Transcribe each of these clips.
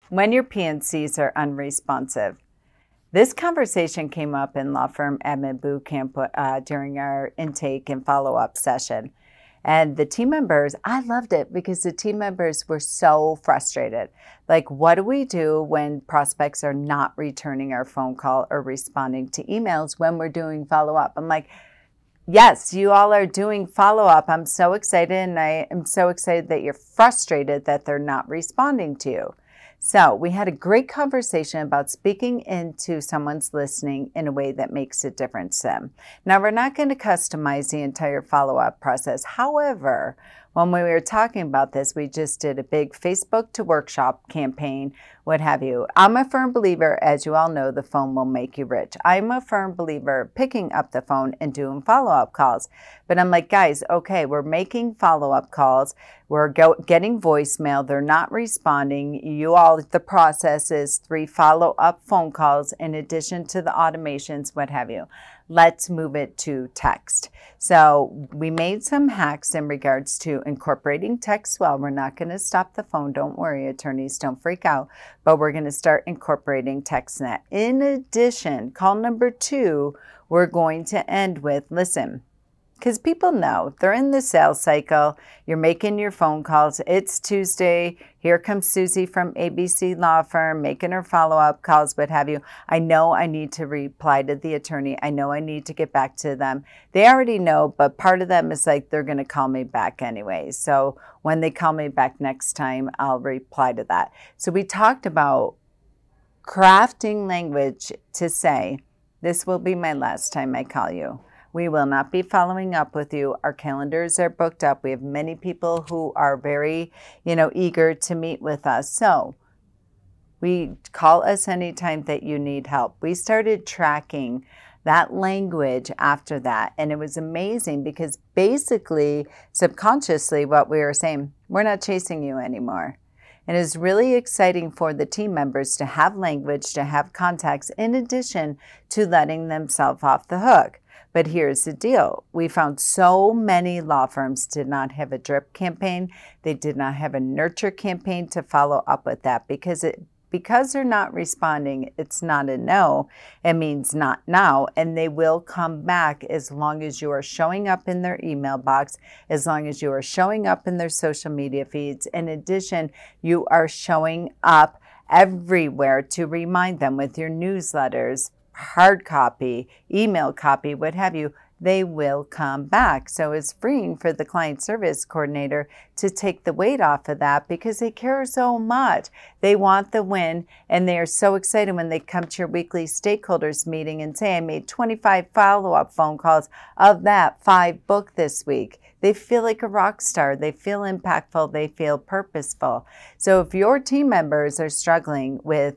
when your PNCs are unresponsive. This conversation came up in Law Firm Admin Boot Camp during our intake and follow-up session. And the team members, I loved it because the team members were so frustrated. Like, what do we do when prospects are not returning our phone call or responding to emails when we're doing follow-up? I'm like, yes, you all are doing follow-up. I'm so excited, and I am so excited that you're frustrated that they're not responding to you. So we had a great conversation about speaking into someone's listening in a way that makes a difference to them. Now, we're not going to customize the entire follow-up process. However, when we were talking about this, we just did a big Facebook to workshop campaign, what have you. I'm a firm believer, as you all know, the phone will make you rich. I'm a firm believer picking up the phone and doing follow-up calls. But I'm like, guys, okay, we're making follow-up calls. We're getting voicemail. They're not responding. You all, the process is 3 follow-up phone calls in addition to the automations, what have you. Let's move it to text. So we made some hacks in regards to incorporating text. Well, we're not going to stop the phone. Don't worry, attorneys, don't freak out. But we're going to start incorporating TextNet. In addition, call number 2, we're going to end with, listen, because people know they're in the sales cycle. You're making your phone calls. It's Tuesday. Here comes Susie from ABC Law Firm making her follow-up calls, what have you. I know I need to reply to the attorney. I know I need to get back to them. They already know, but part of them is like, they're going to call me back anyway. So when they call me back next time, I'll reply to that. So we talked about crafting language to say, this will be my last time I call you. We will not be following up with you. Our calendars are booked up. We have many people who are very, eager to meet with us. So we call us anytime that you need help. We started tracking that language after that. And it was amazing because basically, subconsciously, what we were saying, we're not chasing you anymore. And it's really exciting for the team members to have language, to have contacts, in addition to letting themselves off the hook. But here's the deal. We found so many law firms did not have a drip campaign. They did not have a nurture campaign to follow up with that because they're not responding, it's not a no. It means not now, and they will come back as long as you are showing up in their email box, as long as you are showing up in their social media feeds. In addition, you are showing up everywhere to remind them with your newsletters, hard copy, email copy, what have you. They will come back. So it's freeing for the client service coordinator to take the weight off of that because they care so much. They want the win, and they are so excited when they come to your weekly stakeholders meeting and say, I made 25 follow-up phone calls. Of that, 5 booked this week. They feel like a rock star. They feel impactful. They feel purposeful. So if your team members are struggling with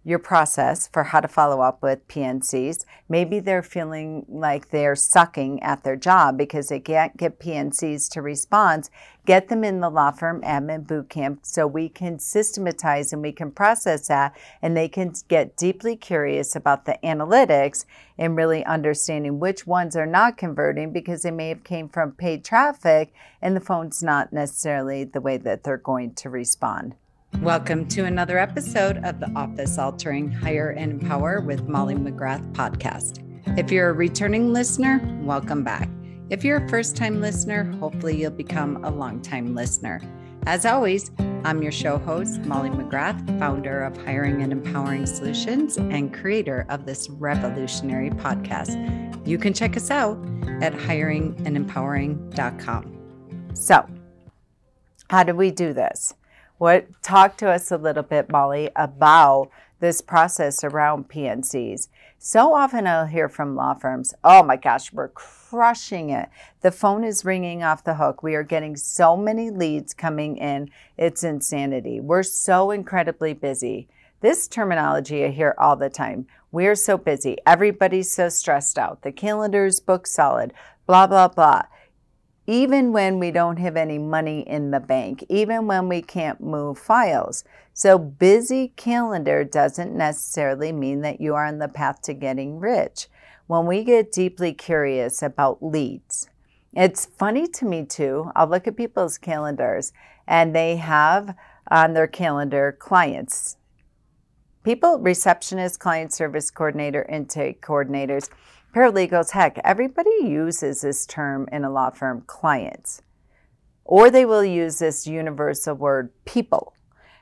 your process for how to follow up with PNCs. Maybe they're feeling like they're sucking at their job because they can't get PNCs to respond. Get them in the Law Firm Admin Bootcamp so we can systematize and we can process that, and they can get deeply curious about the analytics and really understanding which ones are not converting because they may have came from paid traffic and the phone's not necessarily the way that they're going to respond. Welcome to another episode of the Office Altering Hire and Empower with Molly McGrath podcast. If you're a returning listener, welcome back. If you're a first-time listener, hopefully you'll become a long-time listener. As always, I'm your show host, Molly McGrath, founder of Hiring and Empowering Solutions and creator of this revolutionary podcast. You can check us out at hiringandempowering.com. So, how do we do this? Talk to us a little bit, Molly, about this process around PNCs. So often I'll hear from law firms, oh my gosh, we're crushing it. The phone is ringing off the hook. We are getting so many leads coming in. It's insanity. We're so incredibly busy. This terminology I hear all the time. We're so busy. Everybody's so stressed out. The calendar's booked solid, blah, blah, blah. Even when we don't have any money in the bank, even when we can't move files. So busy calendar doesn't necessarily mean that you are on the path to getting rich. When we get deeply curious about leads, it's funny to me too. I'll look at people's calendars and they have on their calendar clients People, receptionists, client service coordinator, intake coordinators, paralegals, heck, everybody uses this term in a law firm, clients. Or they will use this universal word, people.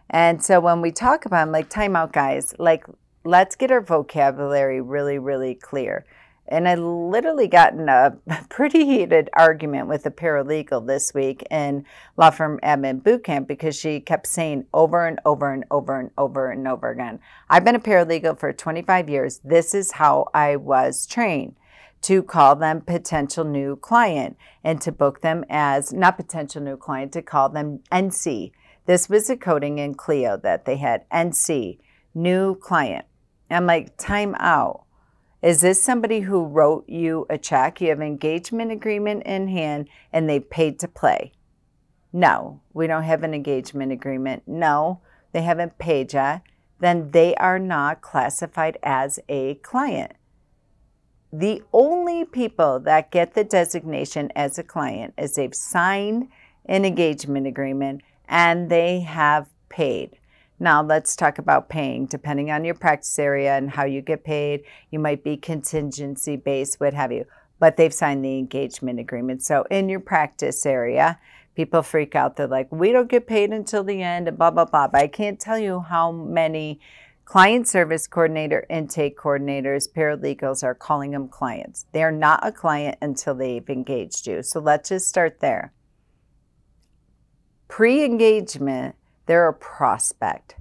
And so when we talk about them, like, time out, guys, like, let's get our vocabulary really, really clear. And I literally got in a pretty heated argument with a paralegal this week in Law Firm Admin Bootcamp because she kept saying over and over and over and over and over again, I've been a paralegal for 25 years. This is how I was trained, to call them potential new client and to book them as, not potential new client, to call them NC. This was a coding in Clio that they had, NC, new client. I'm like, time out. Is this somebody who wrote you a check? You have an engagement agreement in hand and they paid to play? No, we don't have an engagement agreement. No, they haven't paid yet. Then they are not classified as a client. The only people that get the designation as a client is they've signed an engagement agreement and they have paid. Now, let's talk about paying. Depending on your practice area and how you get paid, you might be contingency based, what have you. But they've signed the engagement agreement. So in your practice area, people freak out. They're like, we don't get paid until the end and blah, blah, blah. But I can't tell you how many client service coordinator, intake coordinators, paralegals are calling them clients. They're not a client until they've engaged you. So let's just start there. Pre-engagement, they're a prospect.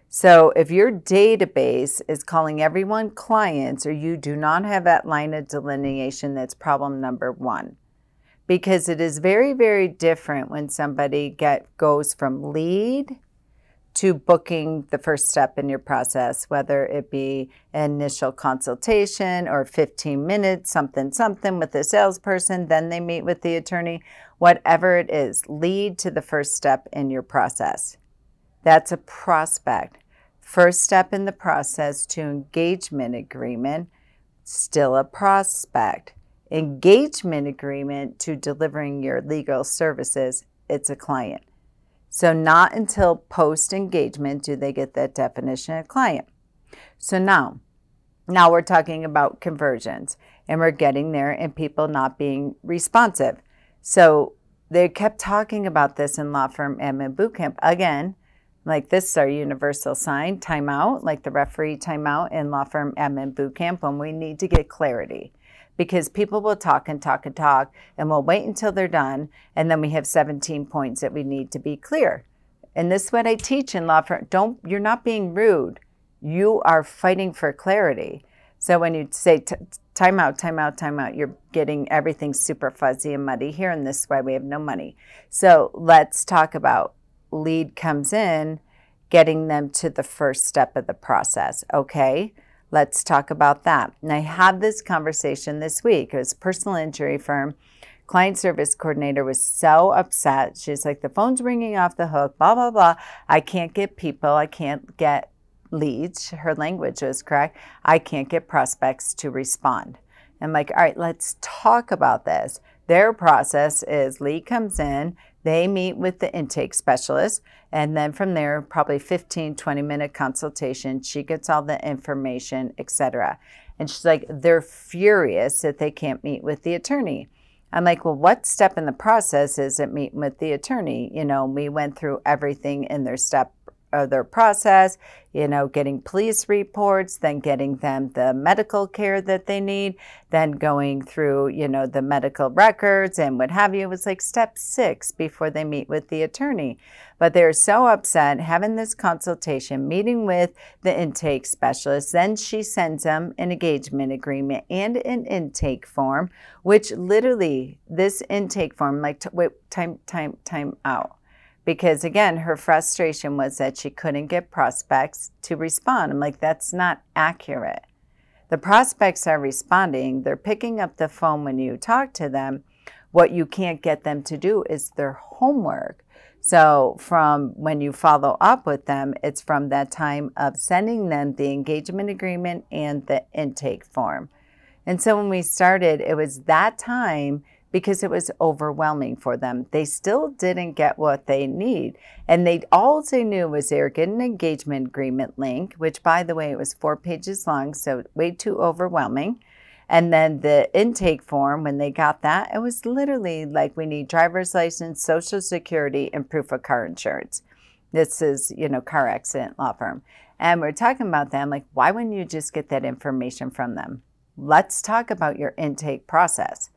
So if your database is calling everyone clients or you do not have that line of delineation, that's problem number one. Because it is very, very different when somebody goes from lead to booking the first step in your process, whether it be initial consultation or 15 minutes, something with the salesperson, then they meet with the attorney, whatever it is, lead to the first step in your process. That's a prospect. First step in the process to engagement agreement, still a prospect. Engagement agreement to delivering your legal services, it's a client. So not until post-engagement do they get that definition of client. So now we're talking about conversions and we're getting there and people not being responsive. So they kept talking about this in Law Firm Admin Bootcamp. Again, like, this is our universal sign, timeout, like the referee timeout in Law Firm Admin Bootcamp when we need to get clarity. Because people will talk and talk and talk, and we'll wait until they're done, and then we have 17 points that we need to be clear. And this is what I teach in law firm. You're not being rude. You are fighting for clarity. So when you say timeout, timeout, timeout, you're getting everything super fuzzy and muddy here, and this is why we have no money. So let's talk about lead comes in, getting them to the first step of the process, okay? Let's talk about that. And I had this conversation this week. It was a personal injury firm. Client service coordinator was so upset. She's like, the phone's ringing off the hook, blah, blah, blah. I can't get people. I can't get leads. Her language was correct. I can't get prospects to respond. I'm like, all right, let's talk about this. Their process is lead comes in, they meet with the intake specialist, and then from there, probably 15, 20-minute consultation. She gets all the information, etc. And she's like, they're furious that they can't meet with the attorney. I'm like, well, what step in the process is it meeting with the attorney? You know, we went through everything in their step of their process, you know, getting police reports, then getting them the medical care that they need, then going through, you know, the medical records and what have you. It was like step 6 before they meet with the attorney. But they're so upset having this consultation, meeting with the intake specialist. Then she sends them an engagement agreement and an intake form, which literally this intake form, like, wait, time out. Because again, her frustration was that she couldn't get prospects to respond. I'm like, that's not accurate. The prospects are responding. They're picking up the phone when you talk to them. What you can't get them to do is their homework. So from when you follow up with them, it's from that time of sending them the engagement agreement and the intake form. And so when we started, it was that time because it was overwhelming for them. They still didn't get what they need. And all they knew was they were getting an engagement agreement link, which, by the way, it was 4 pages long, so way too overwhelming. And then the intake form, when they got that, it was literally like, we need driver's license, social security, and proof of car insurance. This is, car accident law firm. And we're talking about them, like, why wouldn't you just get that information from them? Let's talk about your intake process.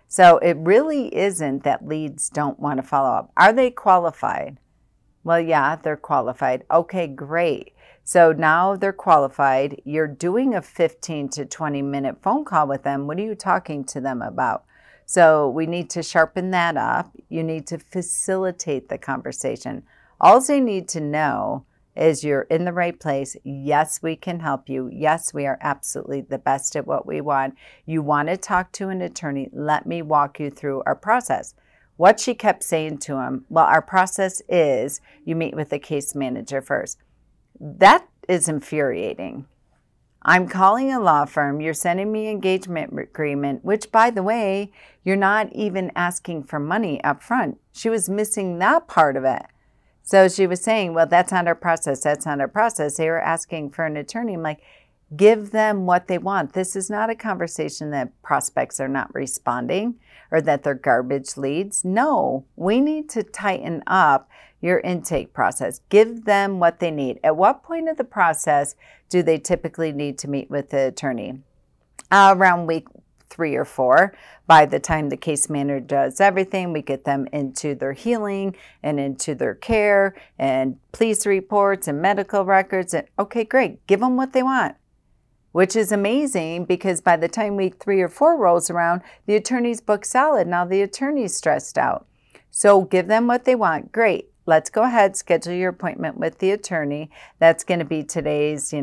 So it really isn't that leads don't want to follow up. Are they qualified? Well, yeah, they're qualified. Okay, great. So now they're qualified. You're doing a 15 to 20-minute phone call with them. What are you talking to them about? So we need to sharpen that up. You need to facilitate the conversation. All they need to know is you're in the right place. Yes, we can help you. Yes, we are absolutely the best at what we want. You want to talk to an attorney. Let me walk you through our process. What she kept saying to him, well, our process is you meet with the case manager first. That is infuriating. I'm calling a law firm. You're sending me engagement agreement, which, by the way, you're not even asking for money up front. She was missing that part of it. So she was saying, well, that's not our process. That's not our process. They were asking for an attorney. I'm like, give them what they want. This is not a conversation that prospects are not responding or that they're garbage leads. No, we need to tighten up your intake process. Give them what they need. At what point of the process do they typically need to meet with the attorney? Around week 3 or 4. By the time the case manager does everything, we get them into their healing and into their care and police reports and medical records. And okay, great. Give them what they want, which is amazing because by the time week 3 or 4 rolls around, the attorney's booked solid. Now the attorney's stressed out. So give them what they want. Great. Let's go ahead, schedule your appointment with the attorney. That's going to be today's,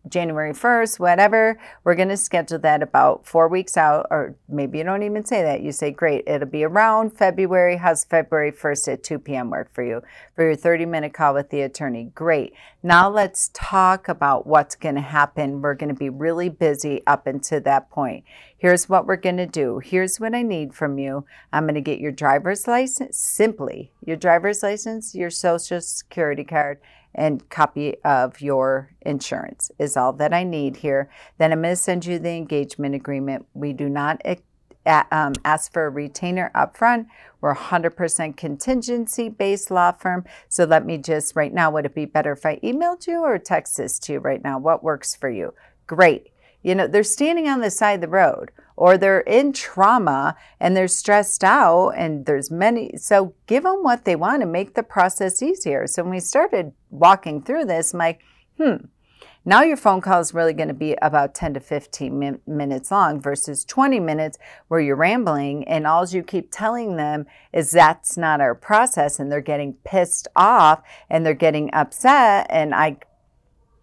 January 1st, whatever. We're going to schedule that about 4 weeks out, or maybe you don't even say that. You say, great, it'll be around February. How's February 1st at 2 p.m. work for you for your 30-minute call with the attorney? Great. Now let's talk about what's going to happen. We're going to be really busy up until that point. Here's what we're going to do. Here's what I need from you. I'm going to get your driver's license, simply your driver's license, your social security card, and copy of your insurance is all that I need here. Then I'm going to send you the engagement agreement. We do not ask for a retainer up front. We're 100% contingency-based law firm. So let me just, right now, would it be better if I emailed you or text this to you right now? What works for you? Great. They're standing on the side of the road or they're in trauma and they're stressed out and there's many. So give them what they want and make the process easier. So when we started walking through this, I'm like, now your phone call is really going to be about 10 to 15 minutes long versus 20 minutes where you're rambling and all you keep telling them is that's not our process and they're getting pissed off and they're getting upset. And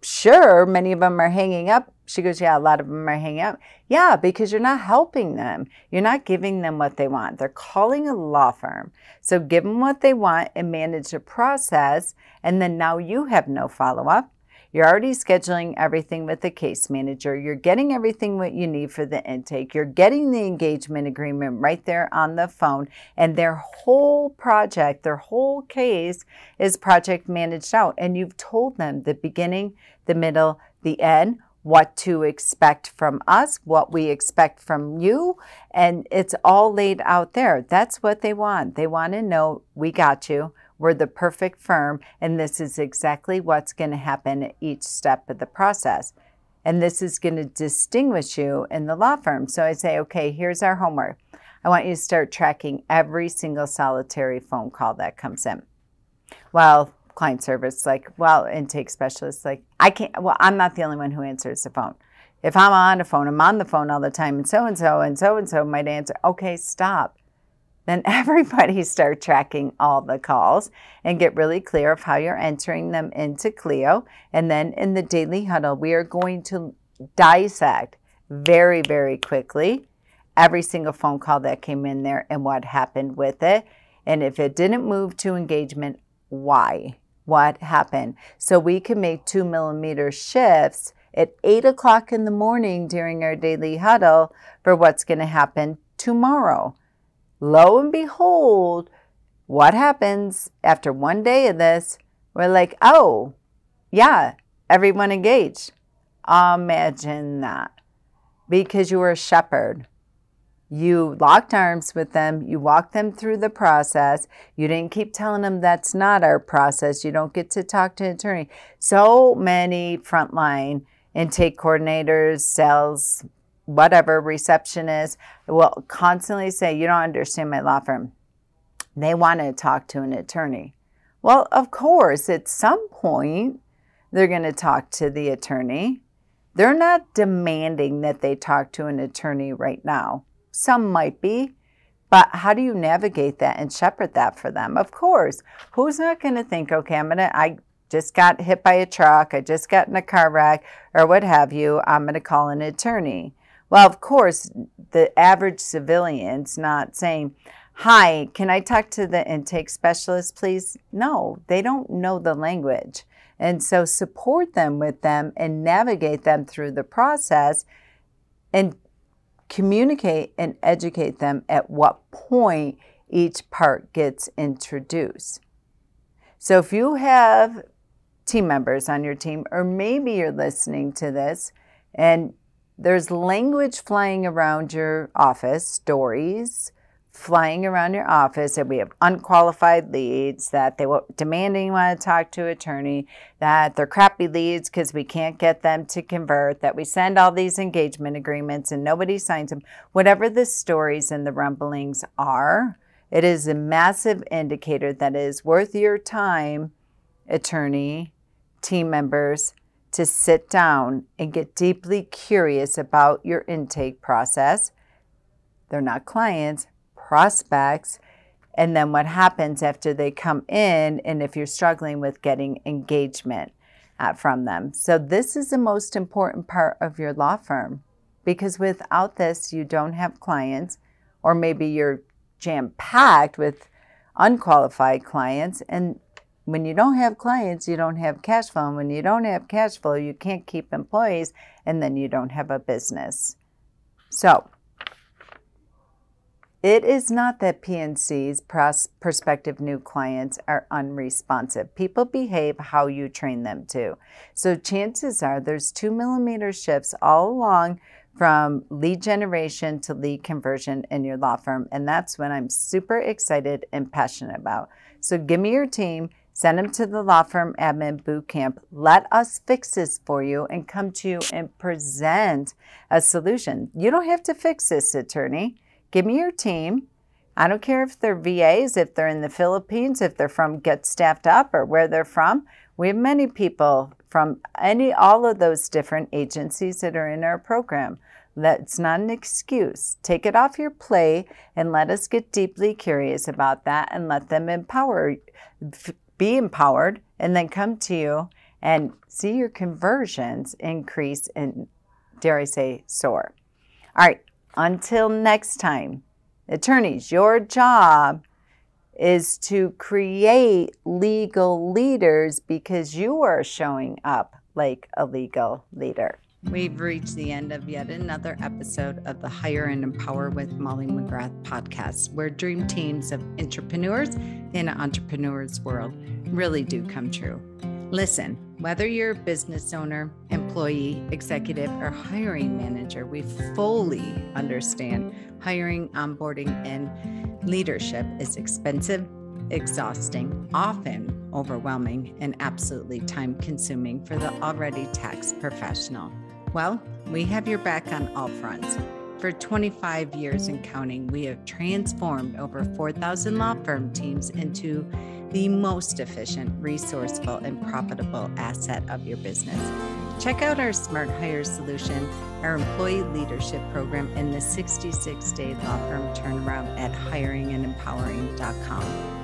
sure, many of them are hanging up. She goes, yeah, a lot of them are hanging up. Yeah, because you're not helping them. You're not giving them what they want. They're calling a law firm. So give them what they want and manage the process. And then now you have no follow-up. You're already scheduling everything with the case manager. You're getting everything what you need for the intake. You're getting the engagement agreement right there on the phone. And their whole project, their whole case is project managed out. And you've told them the beginning, the middle, the end, what to expect from us, what we expect from you, and it's all laid out there. That's what they want. They want to know, we got you, we're the perfect firm, and this is exactly what's going to happen at each step of the process. And this is going to distinguish you in the law firm. So I say, okay, here's our homework. I want you to start tracking every single solitary phone call that comes in. Well, client service, intake specialist, I'm not the only one who answers the phone. If I'm on the phone, I'm on the phone all the time, and so-and-so might answer. Okay, stop. Then everybody start tracking all the calls and get really clear of how you're entering them into Clio. And then in the daily huddle, we are going to dissect very, very quickly every single phone call that came in there and what happened with it. And if it didn't move to engagement, why? What happened? So we can make 2-millimeter shifts at 8 o'clock in the morning during our daily huddle for what's going to happen tomorrow. Lo and behold, what happens after one day of this? We're like, oh, yeah, everyone engaged. Imagine that. Because you were a shepherd. You locked arms with them. You walked them through the process. You didn't keep telling them that's not our process. You don't get to talk to an attorney. So many frontline intake coordinators, sales, whatever, receptionists will constantly say, you don't understand my law firm. They want to talk to an attorney. Well, of course, at some point, they're going to talk to the attorney. They're not demanding that they talk to an attorney right now. Some might be, but how do you navigate that and shepherd that for them? Of course, who's not going to think, okay, I just got hit by a truck, I just got in a car wreck, or what have you, I'm going to call an attorney. Well, of course, the average civilian's not saying, hi, can I talk to the intake specialist, please? No, they don't know the language. And so support them with them and navigate them through the process and communicate and educate them at what point each part gets introduced. So if you have team members on your team, or maybe you're listening to this and there's language flying around your office, stories flying around your office, and we have unqualified leads, that they were demanding you want to talk to an attorney, that they're crappy leads because we can't get them to convert, that we send all these engagement agreements and nobody signs them. Whatever the stories and the rumblings are, it is a massive indicator that it is worth your time, attorney, team members, to sit down and get deeply curious about your intake process. They're not clients, prospects, and then what happens after they come in, and if you're struggling with getting engagement from them. So this is the most important part of your law firm, because without this, you don't have clients, or maybe you're jam-packed with unqualified clients, and when you don't have clients, you don't have cash flow, and when you don't have cash flow, you can't keep employees, and then you don't have a business. So it is not that PNC's prospective new clients are unresponsive. People behave how you train them to. So chances are there's 2mm shifts all along from lead generation to lead conversion in your law firm. And that's what I'm super excited and passionate about. So give me your team, send them to the Law Firm Admin Bootcamp. Let us fix this for you and come to you and present a solution. You don't have to fix this, attorney. Give me your team. I don't care if they're VAs, if they're in the Philippines, if they're from Get Staffed Up or where they're from. We have many people from all of those different agencies that are in our program. That's not an excuse. Take it off your plate and let us get deeply curious about that and let them be empowered, and then come to you and see your conversions increase and, dare I say, soar. All right. Until next time, attorneys, your job is to create legal leaders because you are showing up like a legal leader. We've reached the end of yet another episode of the Hire and Empower with Molly McGrath podcast, where dream teams of entrepreneurs in an entrepreneur's world really do come true. Listen, whether you're a business owner, employee, executive, or hiring manager, we fully understand hiring, onboarding, and leadership is expensive, exhausting, often overwhelming, and absolutely time-consuming for the already taxed professional. Well, we have your back on all fronts. For 25 years and counting, we have transformed over 4,000 law firm teams into the most efficient, resourceful, and profitable asset of your business. Check out our Smart Hire solution, our employee leadership program, and the 66-day law firm turnaround at hiringandempowering.com.